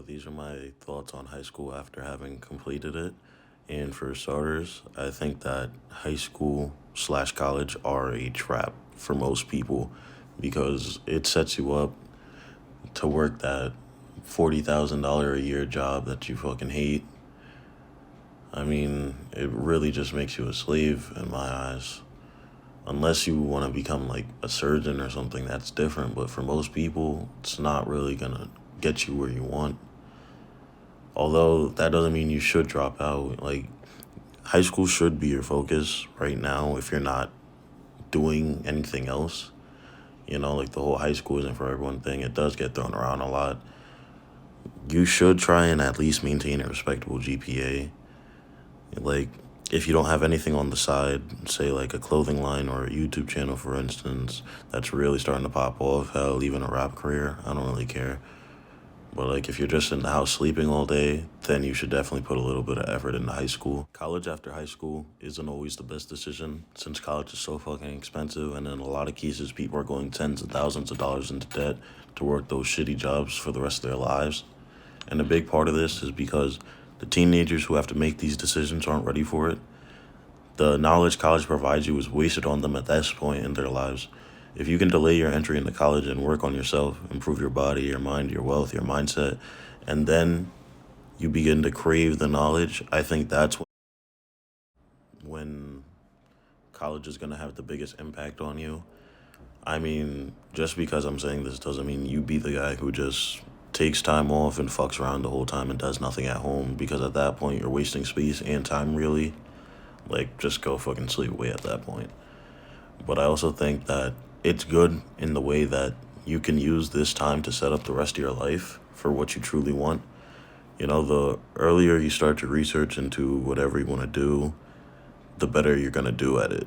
these are my thoughts on high school after having completed it. And for starters, I think that high school slash college are a trap for most people because it sets you up to work that $40,000 a year job that you fucking hate. I mean, it really just makes you a slave in my eyes. Unless you want to become like a surgeon or something, that's different. But for most people, it's not really gonna get you where you want. Although that doesn't mean you should drop out. Like, high school should be your focus right now if you're not doing anything else. Like the whole high school isn't for everyone thing. It does get thrown around a lot. You should try and at least maintain a respectable GPA. Like, if you don't have anything on the side, say like a clothing line or a YouTube channel, for instance, that's really starting to pop off, hell, even a rap career, I don't really care. But like, if you're just in the house sleeping all day, then you should definitely put a little bit of effort into high school. College after high school isn't always the best decision since college is so fucking expensive, and in a lot of cases, people are going tens of thousands of dollars into debt to work those shitty jobs for the rest of their lives. And a big part of this is because the teenagers who have to make these decisions aren't ready for it. The knowledge college provides you is wasted on them at this point in their lives. If you can delay your entry into college and work on yourself, improve your body, your mind, your wealth, your mindset, and then you begin to crave the knowledge, I think that's when college is going to have the biggest impact on you. I mean, just because I'm saying this doesn't mean you be the guy who just takes time off and fucks around the whole time and does nothing at home, because at that point you're wasting space and time, really. Like, just go fucking sleep away at that point. But I also think that it's good in the way that you can use this time to set up the rest of your life for what you truly want. The earlier you start to research into whatever you want to do, the better you're going to do at it.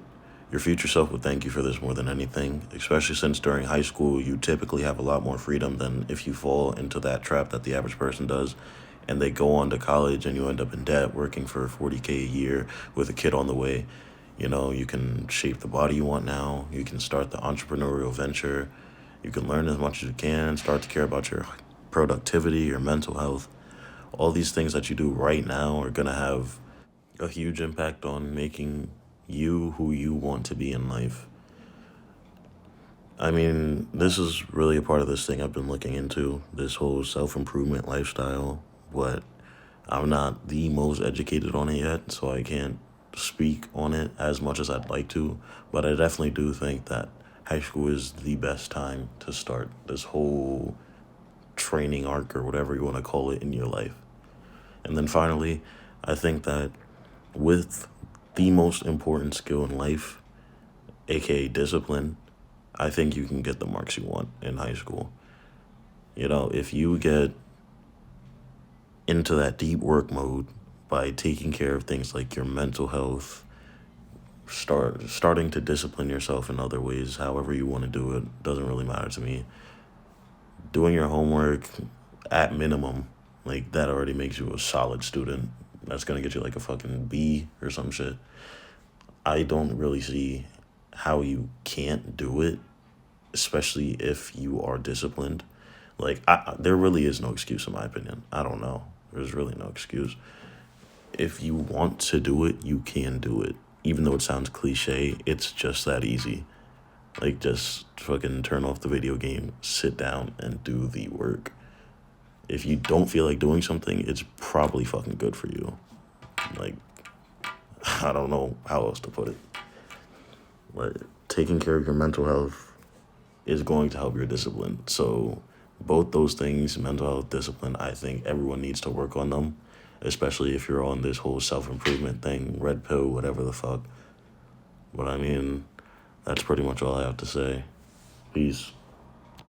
Your future self would thank you for this more than anything, especially since during high school you typically have a lot more freedom than if you fall into that trap that the average person does and they go on to college and you end up in debt working for 40K a year with a kid on the way. You can shape the body you want now. You can start the entrepreneurial venture. You can learn as much as you can, start to care about your productivity, your mental health. All these things that you do right now are going to have a huge impact on making you who you want to be in life. I mean, this is really a part of this thing I've been looking into, this whole self-improvement lifestyle, but I'm not the most educated on it yet, so I can't speak on it as much as I'd like to, but I definitely do think that high school is the best time to start this whole training arc or whatever you want to call it in your life. And then finally, I think that with the most important skill in life, aka discipline, I think you can get the marks you want in high school. If you get into that deep work mode by taking care of things like your mental health, starting to discipline yourself in other ways, however you want to do it, doesn't really matter to me. Doing your homework at minimum, like that already makes you a solid student. That's gonna get you like a fucking B or some shit. I don't really see how you can't do it, especially if you are disciplined. Like, there really is no excuse in my opinion. I don't know. There's really no excuse. If you want to do it, you can do it. Even though it sounds cliche, it's just that easy. Like, just fucking turn off the video game, sit down, and do the work. If you don't feel like doing something, it's probably fucking good for you. Like, I don't know how else to put it. But taking care of your mental health is going to help your discipline. So both those things, mental health, discipline, I think everyone needs to work on them, especially if you're on this whole self-improvement thing, red pill, whatever the fuck. But I mean, that's pretty much all I have to say. Peace.